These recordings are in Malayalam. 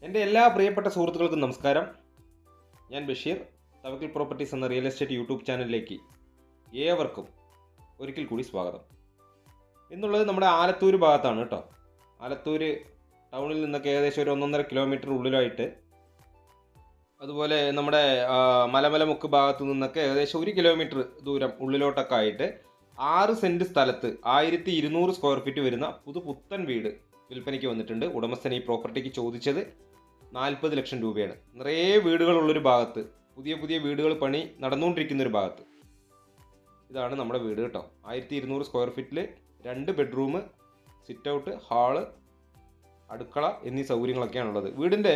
എൻ്റെ എല്ലാ പ്രിയപ്പെട്ട സുഹൃത്തുക്കൾക്കും നമസ്കാരം. ഞാൻ ബഷീർ. തവക്കൽ പ്രോപ്പർട്ടീസ് എന്ന റിയൽ എസ്റ്റേറ്റ് യൂട്യൂബ് ചാനലിലേക്ക് ഏവർക്കും ഒരിക്കൽ കൂടി സ്വാഗതം. എന്നുള്ളത് നമ്മുടെ ആലത്തൂർ ഭാഗത്താണ് കേട്ടോ. ആലത്തൂർ ടൗണിൽ നിന്നൊക്കെ ഏകദേശം ഒരു 1.5 കിലോമീറ്റർ ഉള്ളിലായിട്ട്, അതുപോലെ നമ്മുടെ മലമുക്ക് ഭാഗത്തു നിന്നൊക്കെ ഏകദേശം 1 കിലോമീറ്റർ ദൂരം ഉള്ളിലോട്ടൊക്കെ ആയിട്ട് 6 സെൻറ്റ് സ്ഥലത്ത് 1200 സ്ക്വയർ ഫീറ്റ് വരുന്ന പുത്തൻ വീട് വിൽപ്പനയ്ക്ക് വന്നിട്ടുണ്ട്. ഉടമസ്ഥൻ ഈ പ്രോപ്പർട്ടിക്ക് ചോദിച്ചത് 40 ലക്ഷം രൂപയാണ്. നിറയെ വീടുകളുള്ളൊരു ഭാഗത്ത്, പുതിയ വീടുകൾ പണി നടന്നുകൊണ്ടിരിക്കുന്നൊരു ഭാഗത്ത് ഇതാണ് നമ്മുടെ വീട് കേട്ടോ. 1200 സ്ക്വയർ ഫീറ്റിൽ 2 ബെഡ്റൂം, സിറ്റ് ഔട്ട്, ഹാള്, അടുക്കള എന്നീ സൗകര്യങ്ങളൊക്കെയാണുള്ളത്. വീടിൻ്റെ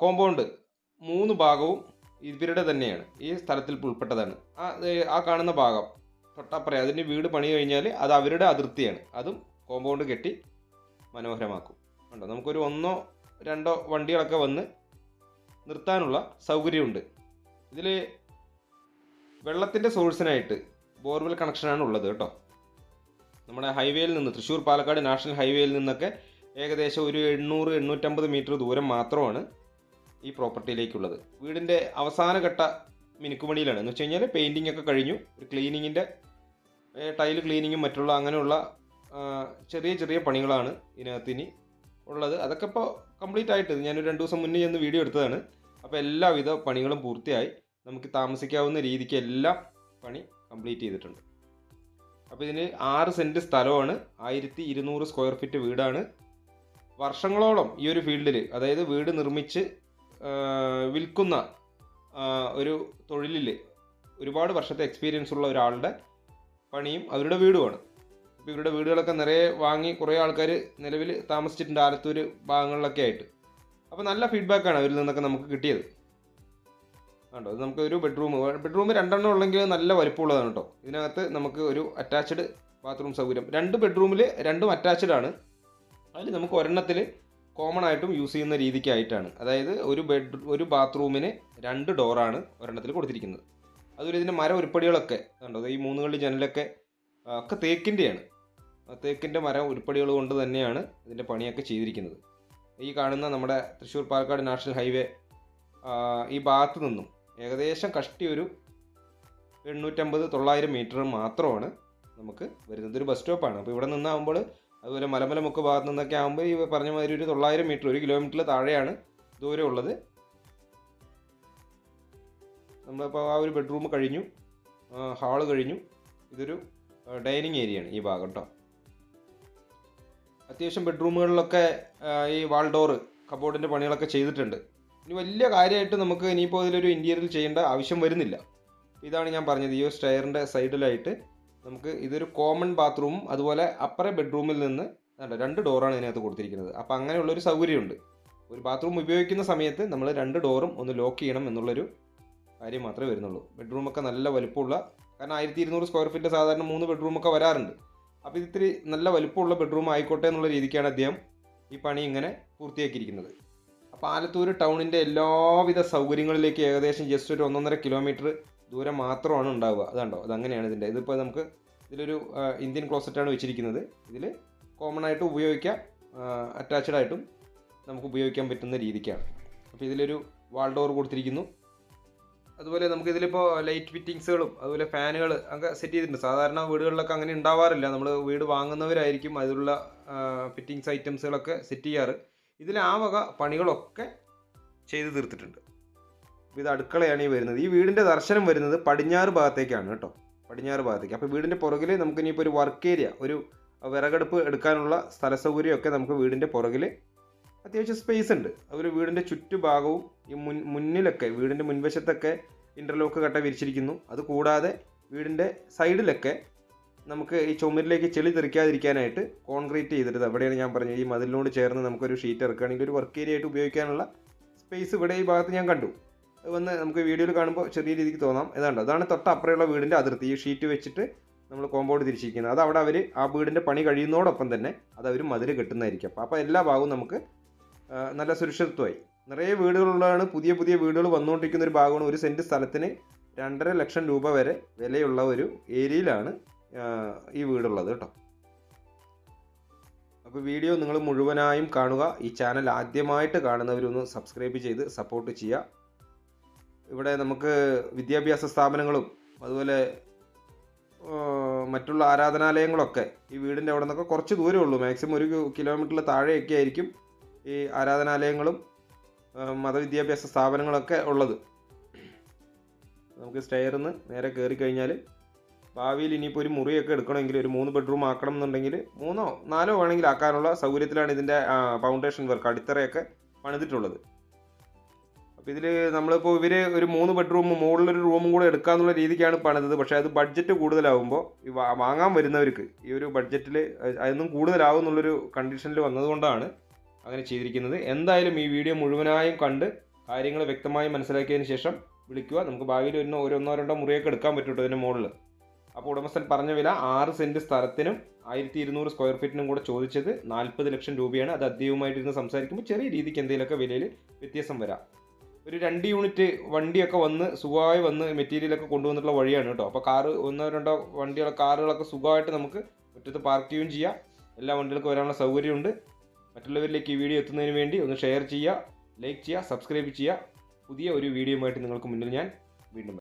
കോമ്പൗണ്ട് 3 ഭാഗവും ഇവരുടെ തന്നെയാണ്, ഈ സ്ഥലത്തിൽ ഉൾപ്പെട്ടതാണ്. ആ കാണുന്ന ഭാഗം തൊട്ടപ്പുറം അതിൻ്റെ വീട് പണി കഴിഞ്ഞാൽ അത് അവരുടെ അതിർത്തിയാണ്. അതും കോമ്പൗണ്ട് കെട്ടി മനോഹരമാക്കും. ഉണ്ടോ, നമുക്കൊരു 1-2 വണ്ടികളൊക്കെ വന്ന് നിർത്താനുള്ള സൗകര്യമുണ്ട്. ഇതിൽ വെള്ളത്തിൻ്റെ സോഴ്സിനായിട്ട് ബോർവെൽ കണക്ഷനാണ് ഉള്ളത് കേട്ടോ. നമ്മുടെ ഹൈവേയിൽ നിന്ന്, തൃശ്ശൂർ പാലക്കാട് നാഷണൽ ഹൈവേയിൽ നിന്നൊക്കെ ഏകദേശം ഒരു 800-850 മീറ്റർ ദൂരം മാത്രമാണ് ഈ പ്രോപ്പർട്ടിയിലേക്കുള്ളത്. വീടിൻ്റെ അവസാനഘട്ട മിനുക്കുപണിയിലാണ്. എന്ന് വെച്ച് കഴിഞ്ഞാൽ പെയിൻറ്റിംഗ് ഒക്കെ കഴിഞ്ഞു. ഒരു ക്ലീനിങ്ങിൻ്റെ ടൈല് ക്ലീനിങ്ങും മറ്റുള്ള അങ്ങനെയുള്ള ചെറിയ പണികളാണ് ഇതിനകത്തിന് ഉള്ളത്. അതൊക്കെ ഇപ്പോൾ കംപ്ലീറ്റ് ആയിട്ട് ഞാനൊരു 2 ദിവസം മുന്നേ ചെന്ന് വീഡിയോ എടുത്തതാണ്. അപ്പോൾ എല്ലാവിധ പണികളും പൂർത്തിയായി. നമുക്ക് താമസിക്കാവുന്ന രീതിക്ക് എല്ലാം പണി കംപ്ലീറ്റ് ചെയ്തിട്ടുണ്ട്. അപ്പോൾ ഇതിന് 6 സെൻറ്റ് സ്ഥലമാണ്, 1200 സ്ക്വയർ ഫീറ്റ് വീടാണ്. വർഷങ്ങളോളം ഈ ഒരു ഫീൽഡിൽ, അതായത് വീട് നിർമ്മിച്ച് വിൽക്കുന്ന ഒരു തൊഴിലിൽ ഒരുപാട് വർഷത്തെ എക്സ്പീരിയൻസ് ഉള്ള ഒരാളുടെ പണിയും അവരുടെ വീടുമാണ്. ഇപ്പോൾ ഇവരുടെ വീടുകളൊക്കെ നിറയെ വാങ്ങി കുറേ ആൾക്കാർ നിലവിൽ താമസിച്ചിട്ടുണ്ട് ആലത്തൂർ ഭാഗങ്ങളിലൊക്കെ ആയിട്ട്. അപ്പോൾ നല്ല ഫീഡ്ബാക്കാണ് അവരിൽ നിന്നൊക്കെ നമുക്ക് കിട്ടിയത്. കണ്ടോ, ഇത് നമുക്ക് ഒരു ബെഡ്റൂം 2 ഉള്ളെങ്കിൽ നല്ല വലിപ്പമുള്ളതാണ് കേട്ടോ. ഇതിനകത്ത് നമുക്ക് ഒരു അറ്റാച്ച്ഡ് ബാത്റൂം സൗകര്യം, 2 ബെഡ്റൂമിൽ 2ഉം അറ്റാച്ച്ഡ് ആണ്. അതിൽ നമുക്ക് ഒരെണ്ണത്തിൽ കോമൺ ആയിട്ടും യൂസ് ചെയ്യുന്ന രീതിക്കായിട്ടാണ്. അതായത് ഒരു ബാത്റൂമിന് 2 ഡോറാണ് ഒരെണ്ണത്തിൽ കൊടുത്തിരിക്കുന്നത്. അതുപോലെ ഇതിൻ്റെ മര ഉരുപ്പടികളൊക്കെ കണ്ടോ, ഈ 3 കള്ളി ജനലൊക്കെ ഒക്കെ തേക്കിൻ്റെയാണ്. തേക്കിൻ്റെ മര ഉരുപ്പടികൾ കൊണ്ട് തന്നെയാണ് ഇതിൻ്റെ പണിയൊക്കെ ചെയ്തിരിക്കുന്നത്. ഈ കാണുന്ന നമ്മുടെ തൃശ്ശൂർ പാലക്കാട് നാഷണൽ ഹൈവേ ഈ ഭാഗത്ത് നിന്നും ഏകദേശം കഷ്ടി ഒരു 850-900 മീറ്റർ മാത്രമാണ് നമുക്ക് വരുന്നത്. ഒരു ബസ് സ്റ്റോപ്പാണ്. അപ്പോൾ ഇവിടെ നിന്നാകുമ്പോൾ, അതുപോലെ മലമുക്ക് ഭാഗത്ത് നിന്നൊക്കെ ആകുമ്പോൾ ഈ പറഞ്ഞ മാതിരി ഒരു 900 മീറ്റർ, 1 കിലോമീറ്ററിൽ താഴെയാണ് ദൂരം ഉള്ളത്. നമ്മളിപ്പോൾ ആ ഒരു ബെഡ്റൂം കഴിഞ്ഞു, ഹാള് കഴിഞ്ഞു. ഇതൊരു ഡൈനിങ് ഏരിയയാണ് ഈ ഭാഗം കേട്ടോ. അത്യാവശ്യം ബെഡ്റൂമുകളിലൊക്കെ ഈ വാൾ ഡോറ്, കബോർഡിൻ്റെ പണികളൊക്കെ ചെയ്തിട്ടുണ്ട്. ഇനി വലിയ കാര്യമായിട്ട് നമുക്ക് ഇനിയിപ്പോൾ ഇതിലൊരു ഇൻറ്റീരിയർ ചെയ്യേണ്ട ആവശ്യം വരുന്നില്ല. ഇതാണ് ഞാൻ പറഞ്ഞത്, ഈ സ്റ്റെയറിൻ്റെ സൈഡിലായിട്ട് നമുക്ക് ഇതൊരു കോമൺ ബാത്റൂമും അതുപോലെ അപ്പറെ ബെഡ്റൂമിൽ നിന്ന് 2 ഡോറാണ് ഇതിനകത്ത് കൊടുത്തിരിക്കുന്നത്. അപ്പോൾ അങ്ങനെയുള്ളൊരു സൗകര്യമുണ്ട്. ഒരു ബാത്റൂം ഉപയോഗിക്കുന്ന സമയത്ത് നമ്മൾ 2 ഡോറും ഒന്ന് ലോക്ക് ചെയ്യണം എന്നുള്ളൊരു കാര്യം മാത്രമേ വരുന്നുള്ളൂ. ബെഡ്റൂമൊക്കെ നല്ല വലുപ്പമുള്ള, കാരണം 1200 സ്ക്വയർ ഫീറ്റ് സാധാരണ 3 ബെഡ്റൂമൊക്കെ വരാറുണ്ട്. അപ്പോൾ ഇത് ഇത്തിരി നല്ല വലുപ്പമുള്ള ബെഡ്റൂം ആയിക്കോട്ടെ എന്നുള്ള രീതിക്കാണ് അദ്ദേഹം ഈ പണി ഇങ്ങനെ പൂർത്തിയാക്കിയിരിക്കുന്നത്. അപ്പോൾ ആലത്തൂർ ടൗണിൻ്റെ എല്ലാവിധ സൗകര്യങ്ങളിലേക്ക് ഏകദേശം ജസ്റ്റ് ഒരു 1.5 കിലോമീറ്റർ ദൂരം മാത്രമാണ് ഉണ്ടാവുക. അതുണ്ടോ, അതങ്ങനെയാണ് ഇതിപ്പോൾ നമുക്ക് ഇതിലൊരു ഇന്ത്യൻ ക്ലോസറ്റാണ് വെച്ചിരിക്കുന്നത്. ഇതിൽ കോമൺ ആയിട്ട് ഉപയോഗിക്കാം, അറ്റാച്ച്ഡ് ആയിട്ടും നമുക്ക് ഉപയോഗിക്കാൻ പറ്റുന്ന രീതിക്കാണ്. അപ്പോൾ ഇതിലൊരു വാൾ ഡോർ കൊടുത്തിരിക്കുന്നു. അതുപോലെ നമുക്കിതിലിപ്പോൾ ലൈറ്റ് ഫിറ്റിങ്സുകളും അതുപോലെ ഫാനുകൾ ഒക്കെ സെറ്റ് ചെയ്തിട്ടുണ്ട്. സാധാരണ വീടുകളിലൊക്കെ അങ്ങനെ ഉണ്ടാവാറില്ല. നമ്മൾ വീട് വാങ്ങുന്നവരായിരിക്കും അതിലുള്ള ഫിറ്റിങ്സ് ഐറ്റംസുകളൊക്കെ സെറ്റ് ചെയ്യാറ്. ഇതിൽ ആ വക പണികളൊക്കെ ചെയ്ത് തീർത്തിട്ടുണ്ട്. അപ്പോൾ ഇത് അടുക്കളയാണ് ഈ വരുന്നത്. ഈ വീടിൻ്റെ ദർശനം വരുന്നത് പടിഞ്ഞാറ് ഭാഗത്തേക്കാണ് കേട്ടോ, പടിഞ്ഞാറ് ഭാഗത്തേക്ക്. അപ്പോൾ വീടിൻ്റെ പുറകിൽ നമുക്ക് ഇനിയിപ്പോൾ ഒരു വർക്ക് ഏരിയ, ഒരു വിറകടുപ്പ് എടുക്കാനുള്ള സ്ഥല സൗകര്യമൊക്കെ നമുക്ക് വീടിൻ്റെ പുറകിൽ അത്യാവശ്യം സ്പേസ് ഉണ്ട്. അതുപോലെ വീടിൻ്റെ ചുറ്റുഭാഗവും ഈ മുന്നിലൊക്കെ, വീടിൻ്റെ മുൻവശത്തൊക്കെ ഇൻ്റർലോക്ക് കട്ട വിരിച്ചിരിക്കുന്നു. അതുകൂടാതെ വീടിൻ്റെ സൈഡിലൊക്കെ നമുക്ക് ഈ ചുമരിലേക്ക് ചെളി തെറിക്കാതിരിക്കാനായിട്ട് കോൺക്രീറ്റ് ചെയ്തിട്ട്, അവിടെയാണ് ഞാൻ പറഞ്ഞത്, ഈ മതിലിനോട് ചേർന്ന് നമുക്കൊരു ഷീറ്റ് ഇറക്കുകയാണെങ്കിൽ ഒരു വർക്ക് ഏരിയ ആയിട്ട് ഉപയോഗിക്കാനുള്ള സ്പേസ് ഇവിടെ ഈ ഭാഗത്ത് ഞാൻ കണ്ടു. അത് വന്ന് നമുക്ക് വീഡിയോയിൽ കാണുമ്പോൾ ചെറിയ രീതിക്ക് തോന്നാം. അതാണ് തൊട്ടപ്പുറമുള്ള വീടിൻ്റെ അതിർത്തി. ഈ ഷീറ്റ് വെച്ചിട്ട് നമ്മൾ കോമ്പൗണ്ട് തിരിച്ചിരിക്കുന്നത്. അത് അവിടെ അവർ ആ വീടിൻ്റെ പണി കഴിയുന്നതോടൊപ്പം തന്നെ അത് അവർ മതിൽ കെട്ടുന്നതായിരിക്കും. അപ്പോൾ എല്ലാ ഭാഗവും നമുക്ക് നല്ല സുരക്ഷിതത്വമായി. നിറയെ വീടുകളുള്ളതാണ്, പുതിയ വീടുകൾ വന്നുകൊണ്ടിരിക്കുന്ന ഒരു ഭാഗമാണ്. 1 സെൻറ്റ് സ്ഥലത്തിന് 2.5 ലക്ഷം രൂപ വരെ വിലയുള്ള ഒരു ഏരിയയിലാണ് ഈ വീടുള്ളത് കേട്ടോ. അപ്പോൾ വീഡിയോ നിങ്ങൾ മുഴുവനായും കാണുക. ഈ ചാനൽ ആദ്യമായിട്ട് കാണുന്നവരൊന്ന് സബ്സ്ക്രൈബ് ചെയ്ത് സപ്പോർട്ട് ചെയ്യുക. ഇവിടെ നമുക്ക് വിദ്യാഭ്യാസ സ്ഥാപനങ്ങളും അതുപോലെ മറ്റുള്ള ആരാധനാലയങ്ങളൊക്കെ ഈ വീടിൻ്റെ അവിടെ നിന്നൊക്കെ കുറച്ച് ദൂരമേ ഉള്ളൂ. മാക്സിമം 1 കിലോമീറ്ററിൽ താഴെയൊക്കെ ആയിരിക്കും ഈ ആരാധനാലയങ്ങളും മതവിദ്യാഭ്യാസ സ്ഥാപനങ്ങളൊക്കെ ഉള്ളത്. നമുക്ക് സ്റ്റെയറിൽ നിന്ന് നേരെ കയറി കഴിഞ്ഞാൽ ഭാവിയിൽ ഇനിയിപ്പോൾ ഒരു മുറിയൊക്കെ എടുക്കണമെങ്കിൽ ഒരു 3 ബെഡ്റൂം ആക്കണം എന്നുണ്ടെങ്കിൽ 3ഓ 4ഓ വേണമെങ്കിൽ ആക്കാനുള്ള സൗകര്യത്തിലാണ് ഇതിൻ്റെ ഫൗണ്ടേഷൻ വർക്ക് അടിത്തറയൊക്കെ പണിതിട്ടുള്ളത്. അപ്പോൾ ഇതിൽ നമ്മളിപ്പോൾ ഇവർ ഒരു 3 ബെഡ്റൂം മുകളിലൊരു റൂമും കൂടെ എടുക്കാമെന്നുള്ള രീതിക്കാണ് പണിതത്. പക്ഷേ അത് ബഡ്ജറ്റ് കൂടുതലാവുമ്പോൾ ഈ വാങ്ങാൻ വരുന്നവർക്ക് ഈ ഒരു ബഡ്ജറ്റിൽ അതൊന്നും കൂടുതലാവും എന്നുള്ളൊരു കണ്ടീഷനിൽ വന്നതുകൊണ്ടാണ് അങ്ങനെ ചെയ്തിരിക്കുന്നത്. എന്തായാലും ഈ വീഡിയോ മുഴുവനായും കണ്ട് കാര്യങ്ങൾ വ്യക്തമായി മനസ്സിലാക്കിയതിന് ശേഷം വിളിക്കുക. നമുക്ക് ഭാവിയിൽ ഒരു 1-2 മുറിയൊക്കെ എടുക്കാൻ പറ്റും ഇതിൻ്റെ മുകളിൽ. അപ്പോൾ ഉടമസ്ഥൻ പറഞ്ഞ വില 6 സെൻറ്റ് സ്ഥലത്തിനും 1200 സ്ക്വയർ ഫീറ്റിനും കൂടെ ചോദിച്ചത് 40 ലക്ഷം രൂപയാണ്. അത് അദ്ദേഹവുമായിട്ടിരുന്ന് സംസാരിക്കുമ്പോൾ ചെറിയ രീതിക്ക് എന്തെങ്കിലുമൊക്കെ വിലയിൽ വ്യത്യാസം വരാം. ഒരു 2 യൂണിറ്റ് വണ്ടിയൊക്കെ വന്ന് സുഖമായി വന്ന് മെറ്റീരിയലൊക്കെ കൊണ്ടുവന്നിട്ടുള്ള വഴിയാണ് കേട്ടോ. അപ്പോൾ 1-2 വണ്ടികളൊക്കെ കാറുകളൊക്കെ സുഖമായിട്ട് നമുക്ക് മുറ്റത്ത് പാർക്ക് ചെയ്യുകയും ചെയ്യാം. എല്ലാ വണ്ടികൾക്കും വരാനുള്ള സൗകര്യമുണ്ട്. മറ്റുള്ളവരിലേക്ക് ഈ വീഡിയോ എത്തുന്നതിന് വേണ്ടി ഒന്ന് ഷെയർ ചെയ്യുക, ലൈക്ക് ചെയ്യുക, സബ്സ്ക്രൈബ് ചെയ്യുക. പുതിയ ഒരു വീഡിയോയുമായിട്ട് നിങ്ങൾക്ക് മുന്നിൽ ഞാൻ വീണ്ടും